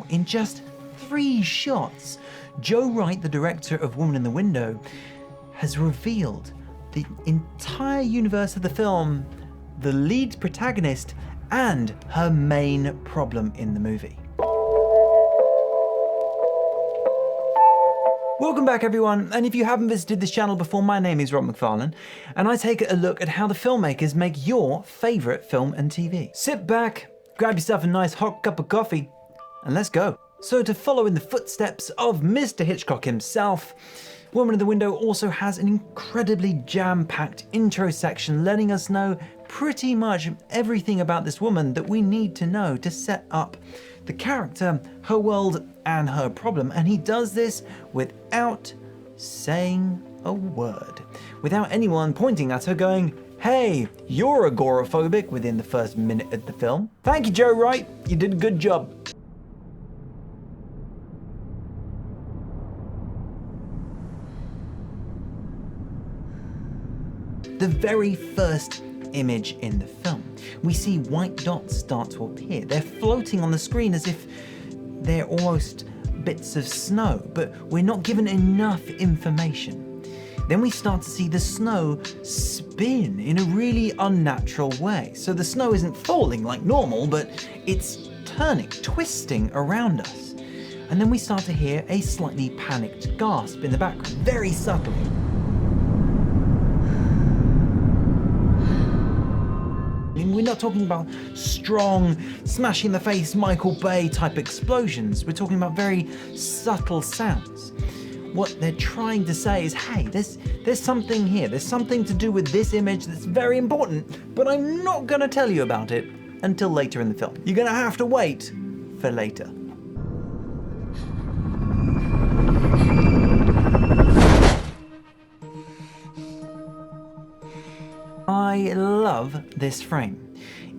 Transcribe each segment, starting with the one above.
in just 3 shots. Joe Wright, the director of Woman in the Window, has revealed the entire universe of the film, the lead protagonist, and her main problem in the movie. Welcome back everyone, and if you haven't visited this channel before, my name is Rob Macfarlane, and I take a look at how the filmmakers make your favourite film and TV. Sit back, grab yourself a nice hot cup of coffee, and let's go. So to follow in the footsteps of Mr. Hitchcock himself, Woman in the Window also has an incredibly jam-packed intro section letting us know pretty much everything about this woman that we need to know to set up the character, her world, and her problem. And he does this without saying a word, without anyone pointing at her going, hey, you're agoraphobic within the first minute of the film. Thank you, Joe Wright, you did a good job. The very first image in the film, we see white dots start to appear. They're floating on the screen as if they're almost bits of snow, but we're not given enough information. Then we start to see the snow spin in a really unnatural way. So the snow isn't falling like normal, but it's turning, twisting around us. And then we start to hear a slightly panicked gasp in the background, very subtly. We're not talking about strong, smash in the face, Michael Bay type explosions. We're talking about very subtle sounds. What they're trying to say is, hey, there's something here. There's something to do with this image that's very important, but I'm not gonna tell you about it until later in the film. You're gonna have to wait for later. I love this frame.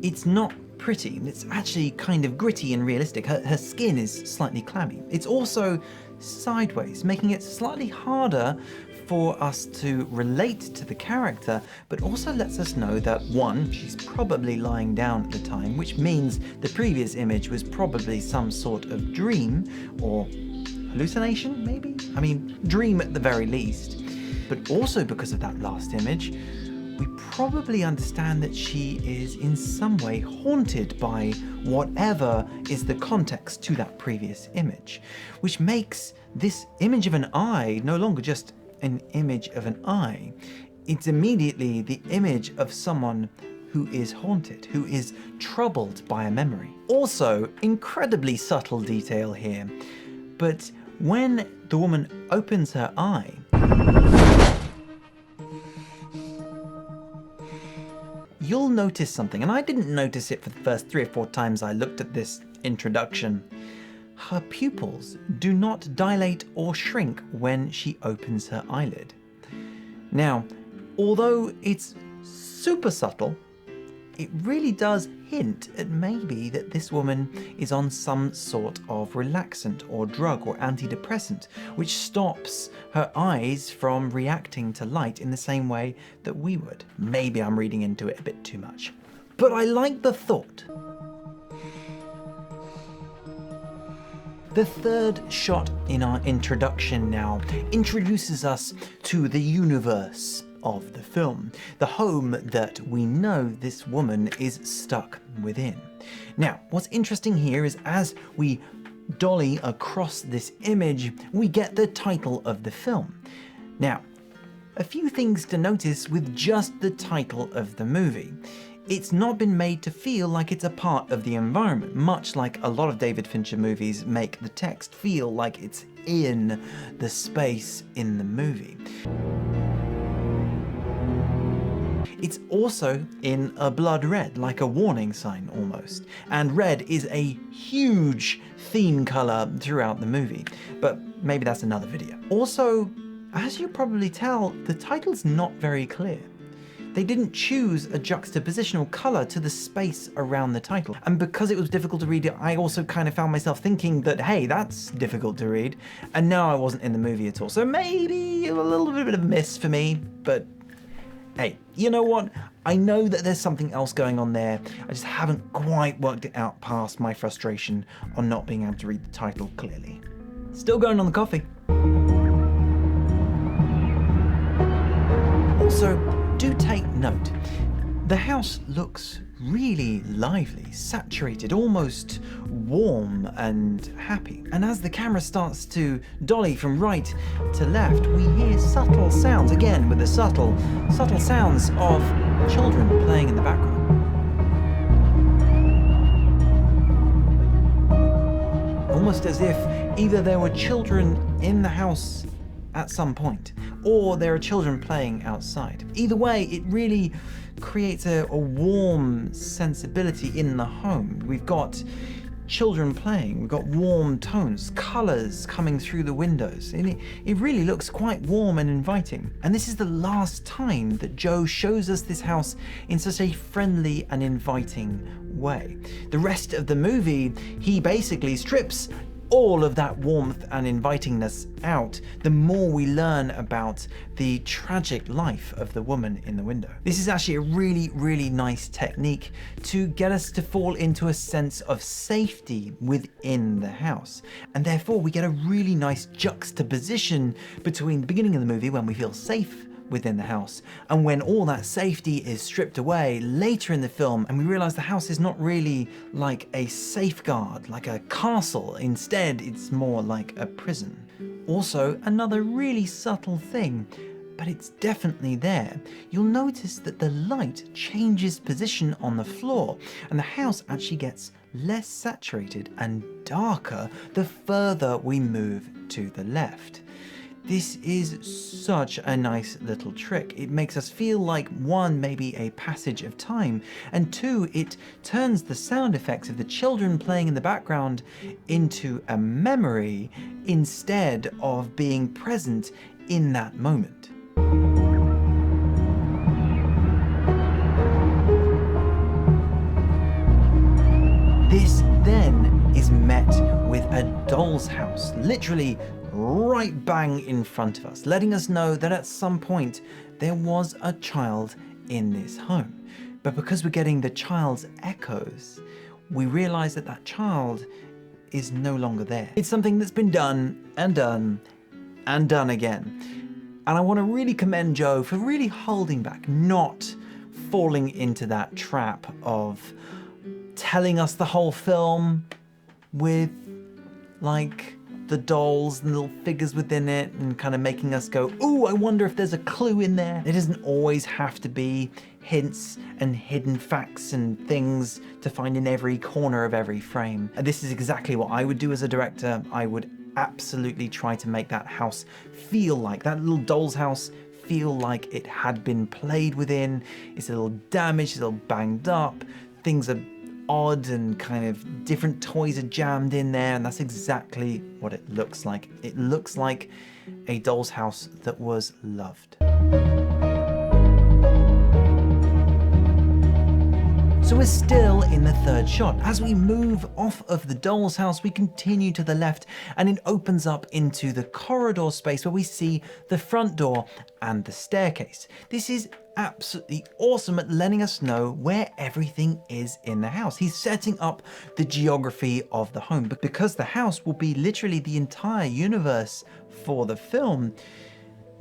It's not pretty, it's actually kind of gritty and realistic. Her skin is slightly clammy. It's also sideways, making it slightly harder for us to relate to the character, but also lets us know that one, she's probably lying down at the time, which means the previous image was probably some sort of dream or hallucination, maybe? I mean, dream at the very least. But also because of that last image, we probably understand that she is in some way haunted by whatever is the context to that previous image, which makes this image of an eye no longer just an image of an eye. It's immediately the image of someone who is haunted, who is troubled by a memory. Also, incredibly subtle detail here, but when the woman opens her eye, you'll notice something, and I didn't notice it for the first 3 or 4 times I looked at this introduction. Her pupils do not dilate or shrink when she opens her eyelid. Now, although it's super subtle, it really does hint at maybe that this woman is on some sort of relaxant or drug or antidepressant, which stops her eyes from reacting to light in the same way that we would. Maybe I'm reading into it a bit too much, but I like the thought. The third shot in our introduction now introduces us to the universe of the film, the home that we know this woman is stuck within. Now, what's interesting here is as we dolly across this image, we get the title of the film. Now, a few things to notice with just the title of the movie. It's not been made to feel like it's a part of the environment, much like a lot of David Fincher movies make the text feel like it's in the space in the movie. It's also in a blood red, like a warning sign almost. And red is a huge theme color throughout the movie, but maybe that's another video. Also, as you probably tell, the title's not very clear. They didn't choose a juxtapositional color to the space around the title. And because it was difficult to read, I also kind of found myself thinking that, hey, that's difficult to read. And now I wasn't in the movie at all. So maybe a little bit of a miss for me, but Hey, you know what? I know that there's something else going on there. I just haven't quite worked it out past my frustration on not being able to read the title clearly. Still going on the coffee. Also, do take note. The house looks really lively, saturated, almost warm and happy. And as the camera starts to dolly from right to left, we hear subtle sounds, again with the subtle sounds of children playing in the background. Almost as if either there were children in the house at some point, or there are children playing outside. Either way, it really creates a warm sensibility in the home. We've got children playing, we've got warm tones, colours coming through the windows, and it really looks quite warm and inviting. And this is the last time that Joe shows us this house in such a friendly and inviting way. The rest of the movie, he basically strips all of that warmth and invitingness out, the more we learn about the tragic life of the woman in the window. This is actually a really, really nice technique to get us to fall into a sense of safety within the house. And therefore we get a really nice juxtaposition between the beginning of the movie when we feel safe within the house, and when all that safety is stripped away later in the film and we realize the house is not really like a safeguard, like a castle. Instead, it's more like a prison. Also, another really subtle thing, but it's definitely there. You'll notice that the light changes position on the floor and the house actually gets less saturated and darker the further we move to the left. This is such a nice little trick. It makes us feel like, one, maybe a passage of time, and two, it turns the sound effects of the children playing in the background into a memory instead of being present in that moment. This then is met with a doll's house, literally right bang in front of us, letting us know that at some point there was a child in this home. But because we're getting the child's echoes, we realize that that child is no longer there. It's something that's been done and done and done again. And I want to really commend Joe for really holding back, not falling into that trap of telling us the whole film with like the dolls and little figures within it and kind of making us go, ooh, I wonder if there's a clue in there. It doesn't always have to be hints and hidden facts and things to find in every corner of every frame. This is exactly what I would do as a director. I would absolutely try to make that house feel like, that little doll's house feel like it had been played within. It's a little damaged, it's a little banged up, things are odd and kind of different toys are jammed in there, and that's exactly what it looks like. It looks like a doll's house that was loved. So we're still in the third shot. As we move off of the doll's house, we continue to the left and it opens up into the corridor space where we see the front door and the staircase. This is absolutely awesome at letting us know where everything is in the house. He's setting up the geography of the home, but because the house will be literally the entire universe for the film,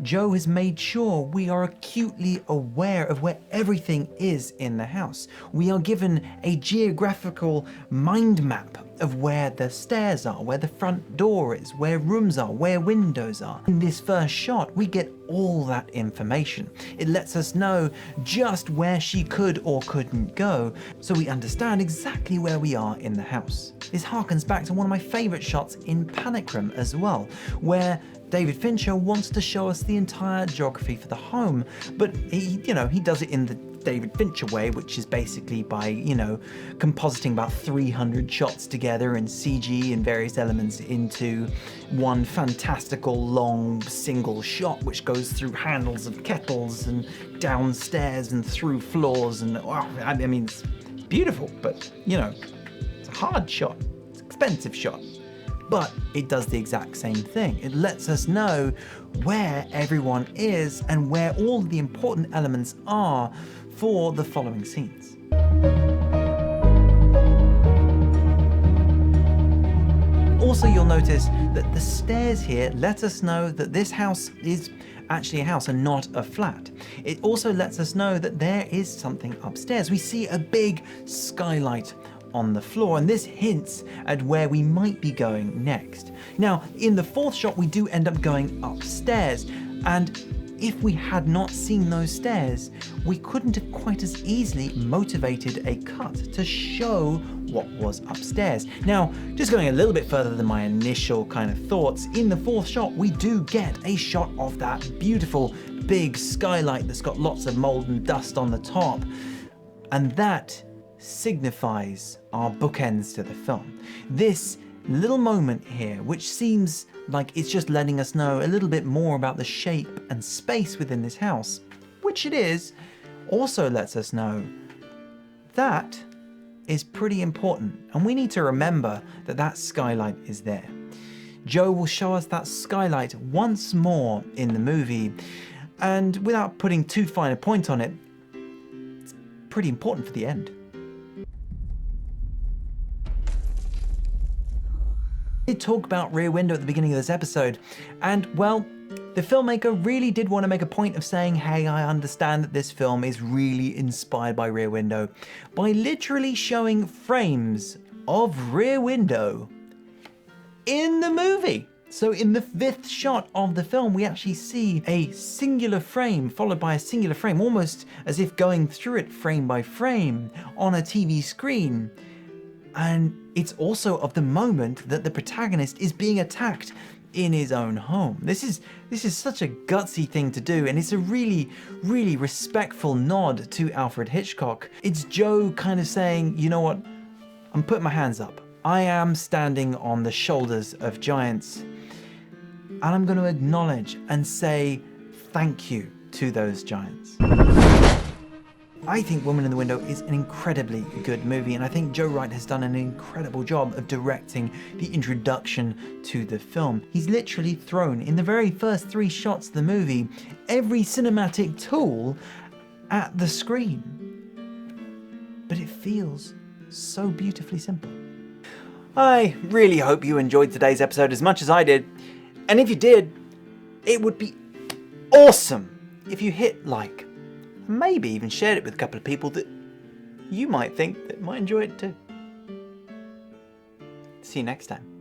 Joe has made sure we are acutely aware of where everything is in the house. We are given a geographical mind map of where the stairs are, where the front door is, where rooms are, where windows are. In this first shot, we get all that information. It lets us know just where she could or couldn't go, so we understand exactly where we are in the house. This harkens back to one of my favorite shots in Panic Room as well, where David Fincher wants to show us the entire geography for the home, but he does it in the David Fincher way, which is basically by, compositing about 300 shots together in CG and various elements into one fantastical long single shot, which goes through handles of kettles and downstairs and through floors, and it's beautiful, but it's a hard shot, it's an expensive shot. but it does the exact same thing. It lets us know where everyone is and where all the important elements are for the following scenes. Also, you'll notice that the stairs here let us know that this house is actually a house and not a flat. It also lets us know that there is something upstairs. We see a big skylight on the floor, and this hints at where we might be going next. Now, in the fourth shot, we do end up going upstairs, and if we had not seen those stairs, we couldn't have quite as easily motivated a cut to show what was upstairs. Now, just going a little bit further than my initial kind of thoughts, in the fourth shot, we do get a shot of that beautiful big skylight that's got lots of mold and dust on the top. And that signifies our bookends to the film. This little moment here, which seems like it's just letting us know a little bit more about the shape and space within this house, which it is, also lets us know that is pretty important, and we need to remember that that skylight is there. Joe will show us that skylight once more in the movie, and without putting too fine a point on it, it's pretty important for the end. We did talk about Rear Window at the beginning of this episode, and well, the filmmaker really did want to make a point of saying, hey, I understand that this film is really inspired by Rear Window, by literally showing frames of Rear Window in the movie. So in the fifth shot of the film, we actually see a singular frame followed by a singular frame, almost as if going through it frame by frame on a TV screen. And it's also of the moment that the protagonist is being attacked in his own home. This is such a gutsy thing to do, and it's a really, really respectful nod to Alfred Hitchcock. It's Joe kind of saying, you know what, I'm putting my hands up. I am standing on the shoulders of giants, and I'm going to acknowledge and say thank you to those giants. I think Woman in the Window is an incredibly good movie, and I think Joe Wright has done an incredible job of directing the introduction to the film. He's literally thrown, in the very first 3 shots of the movie, every cinematic tool at the screen. But it feels so beautifully simple. I really hope you enjoyed today's episode as much as I did, and if you did, it would be awesome if you hit like, maybe even shared it with a couple of people that you might think that might enjoy it too. See you next time.